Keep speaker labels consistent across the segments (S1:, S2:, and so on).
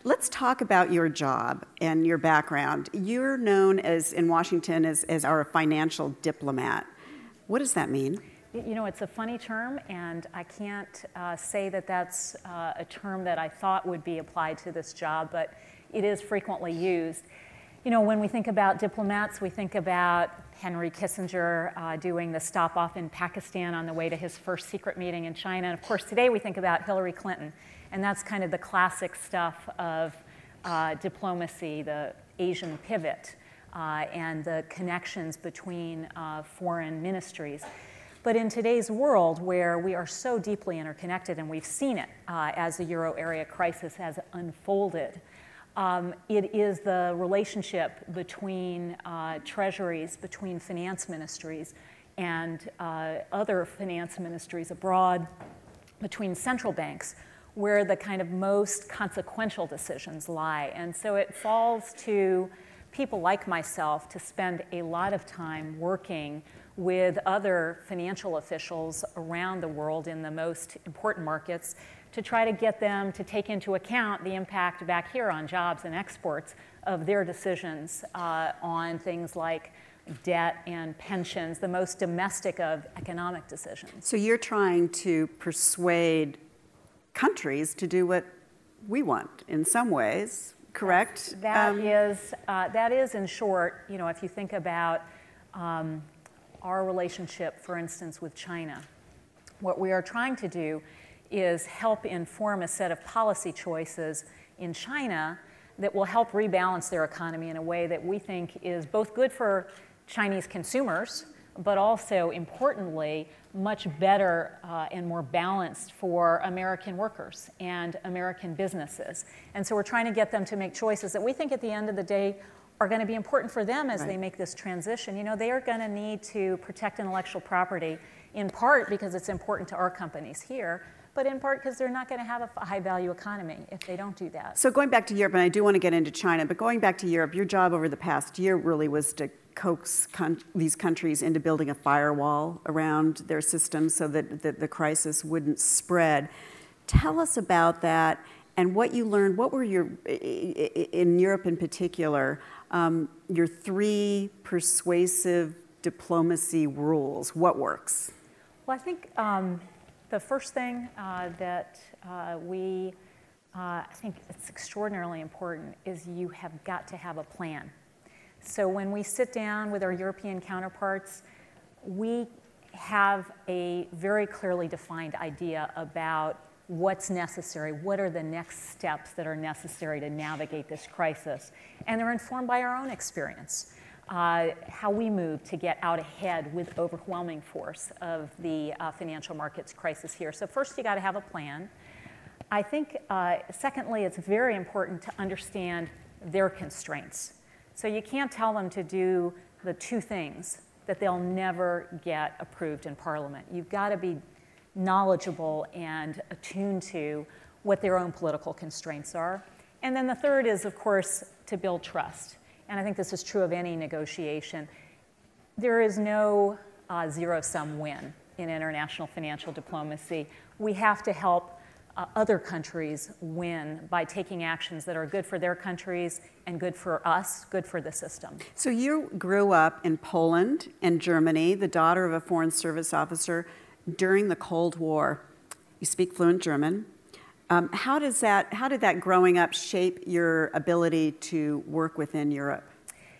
S1: let's talk about your job and your background. You're known in Washington as our financial diplomat. What does that mean?
S2: You know, it's a funny term, and I can't say that that's a term that I thought would be applied to this job, but it is frequently used. You know, when we think about diplomats, we think about Henry Kissinger doing the stop-off in Pakistan on the way to his first secret meeting in China. And of course, today we think about Hillary Clinton. And that's kind of the classic stuff of diplomacy, the Asian pivot, and the connections between foreign ministries. But in today's world, where we are so deeply interconnected, and we've seen it as the euro area crisis has unfolded, it is the relationship between treasuries, between finance ministries, and other finance ministries abroad, between central banks, where the kind of most consequential decisions lie. And so it falls to people like myself to spend a lot of time working with other financial officials around the world in the most important markets to try to get them to take into account the impact back here on jobs and exports of their decisions on things like debt and pensions, the most domestic of economic decisions.
S1: So you're trying to persuade countries to do what we want in some ways, correct?
S2: That is, in short, you know, if you think about our relationship, for instance, with China, what we are trying to do is help inform a set of policy choices in China that will help rebalance their economy in a way that we think is both good for Chinese consumers, but also, importantly, much better and more balanced for American workers and American businesses. And so we're trying to get them to make choices that we think at the end of the day are going to be important for them as they make this transition. You know, they are going to need to protect intellectual property, in part because it's important to our companies here, but in part because they're not going to have a high-value economy if they don't do that.
S1: So going back to Europe, and I do want to get into China, but going back to Europe, your job over the past year really was to coax these countries into building a firewall around their systems so that the crisis wouldn't spread. Tell us about that and what you learned. What were your, in Europe in particular, your 3 persuasive diplomacy rules? What works?
S2: Well, I think the first thing that I think it's extraordinarily important is you have got to have a plan. So when we sit down with our European counterparts, we have a very clearly defined idea about what's necessary, what are the next steps that are necessary to navigate this crisis. And they're informed by our own experience, how we move to get out ahead with overwhelming force of the financial markets crisis here. So first, you got to have a plan. I think, secondly, it's very important to understand their constraints. So you can't tell them to do the 2 things that they'll never get approved in Parliament. You've got to be knowledgeable and attuned to what their own political constraints are. And then the third is, of course, to build trust. And I think this is true of any negotiation. There is no zero-sum win in international financial diplomacy. We have to help other countries win by taking actions that are good for their countries and good for us, good for the system. So
S1: you grew up in Poland and Germany, the daughter of a Foreign Service officer during the Cold War. You speak fluent German. How did that growing up shape your ability to work within Europe?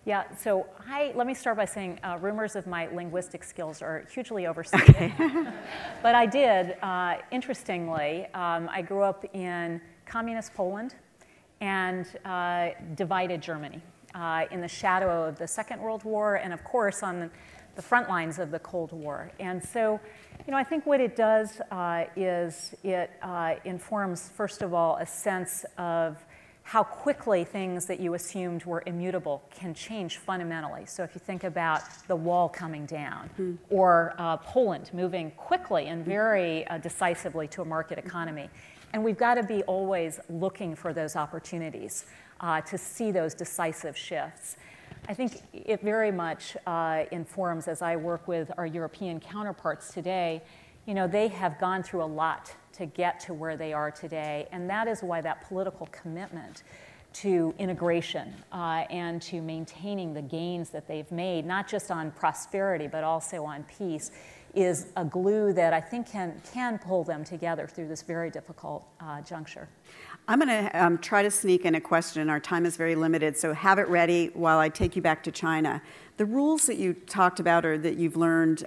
S2: Yeah, so let me start by saying rumors of my linguistic skills are hugely overstated. Okay. But I did, interestingly, I grew up in communist Poland and divided Germany in the shadow of the Second World War and, of course, on the front lines of the Cold War. And so, you know, I think what it does is it informs, first of all, a sense of how quickly things that you assumed were immutable can change fundamentally. So if you think about the wall coming down, or Poland moving quickly and very decisively to a market economy. And we've got to be always looking for those opportunities to see those decisive shifts. I think it very much informs, as I work with our European counterparts today, you know, they have gone through a lot to get to where they are today. And that is why that political commitment to integration and to maintaining the gains that they've made, not just on prosperity, but also on peace, is a glue that I think can pull them together through this very difficult juncture.
S1: I'm going to try to sneak in a question. Our time is very limited, so have it ready while I take you back to China. The rules that you talked about or that you've learned,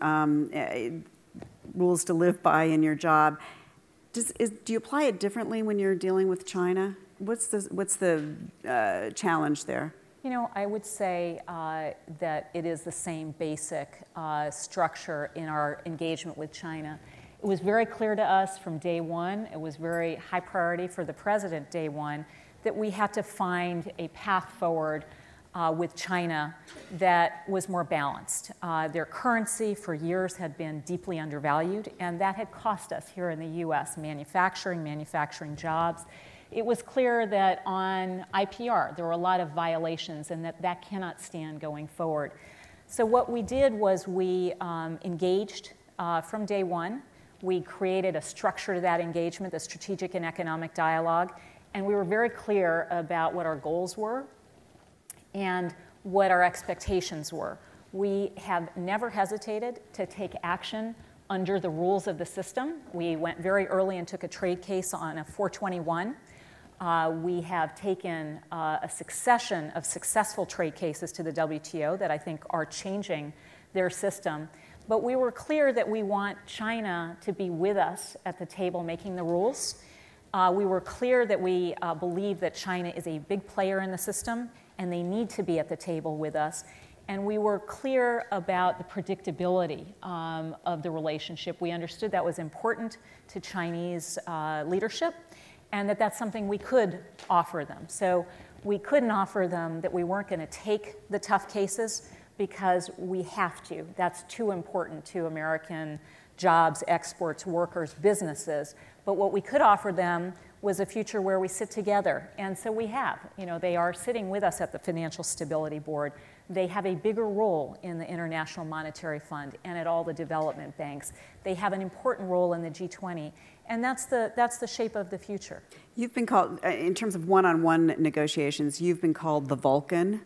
S1: rules to live by in your job, do you apply it differently when you're dealing with China? What's the challenge there?
S2: You know, I would say that it is the same basic structure in our engagement with China. It was very clear to us from day one, it was very high priority for the president day one, that we had to find a path forward with China that was more balanced. Their currency for years had been deeply undervalued, and that had cost us here in the US manufacturing jobs. It was clear that on IPR there were a lot of violations and that cannot stand going forward. So what we did was we engaged from day one. We created a structure to that engagement, the strategic and economic dialogue, and we were very clear about what our goals were and what our expectations were. We have never hesitated to take action under the rules of the system. We went very early and took a trade case on a 421. We have taken a succession of successful trade cases to the WTO that I think are changing their system. But we were clear that we want China to be with us at the table making the rules. We were clear that we believe that China is a big player in the system and they need to be at the table with us. And we were clear about the predictability of the relationship. We understood that was important to Chinese leadership and that that's something we could offer them. So we couldn't offer them that we weren't going to take the tough cases because we have to. That's too important to American jobs, exports, workers, businesses. But what we could offer them was a future where we sit together. And so we have. You know, they are sitting with us at the Financial Stability Board. They have a bigger role in the International Monetary Fund and at all the development banks. They have an important role in the G20. And that's the shape of the future. You've been called, in terms of one-on-one negotiations, you've been called the Vulcan,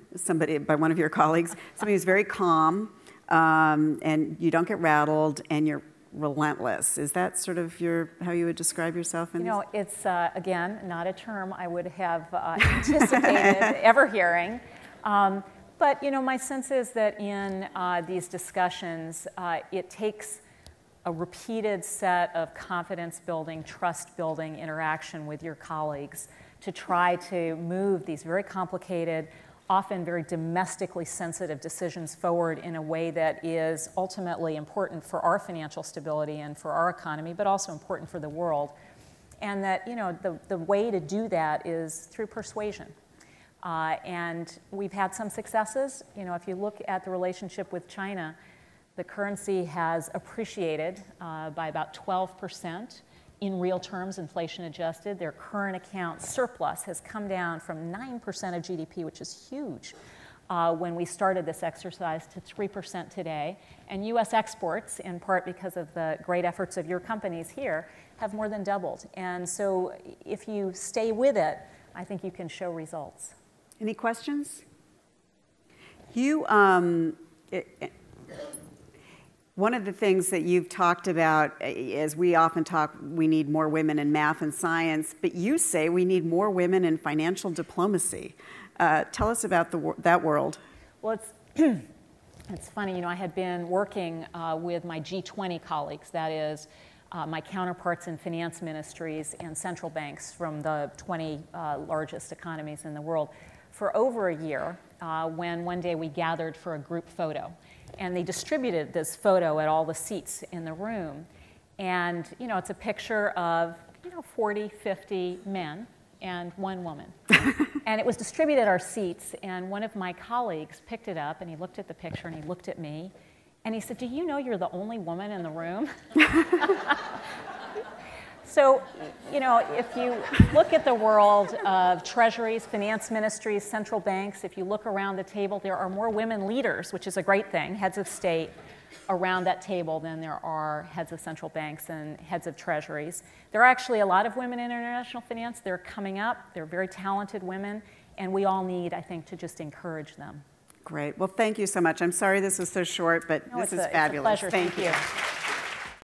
S2: by one of your colleagues, somebody who's very calm, and you don't get rattled, and you're relentless. Is that sort of how you would describe yourself? You know, it's, again, not a term I would have anticipated ever hearing. But, you know, my sense is that in these discussions, it takes a repeated set of confidence-building, trust-building interaction with your colleagues to try to move these very complicated, often very domestically sensitive decisions forward in a way that is ultimately important for our financial stability and for our economy, but also important for the world. And that, you know, the way to do that is through persuasion. And we've had some successes. You know, if you look at the relationship with China, the currency has appreciated by about 12% in real terms, inflation adjusted. Their current account surplus has come down from 9% of GDP, which is huge, when we started this exercise, to 3% today. And US exports, in part because of the great efforts of your companies here, have more than doubled. And so if you stay with it, I think you can show results. Any questions? One of the things that you've talked about, as we often talk, we need more women in math and science, but you say we need more women in financial diplomacy. Tell us about that world. Well, it's funny, you know, I had been working with my G20 colleagues, that is, my counterparts in finance ministries and central banks from the 20 largest economies in the world, for over a year, when one day we gathered for a group photo. And they distributed this photo at all the seats in the room. And, you know, it's a picture of, you know, 40, 50 men and one woman. And it was distributed at our seats, and one of my colleagues picked it up, and he looked at the picture, and he looked at me, and he said, "Do you know you're the only woman in the room?" So, you know, if you look at the world of treasuries, finance ministries, central banks, if you look around the table, there are more women leaders, which is a great thing, heads of state, around that table than there are heads of central banks and heads of treasuries. There are actually a lot of women in international finance. They're coming up. They're very talented women, and we all need, I think, to just encourage them.
S1: Great. Well, thank you so much. I'm sorry this was so short, but this is fabulous.
S2: It's a pleasure. Thank you.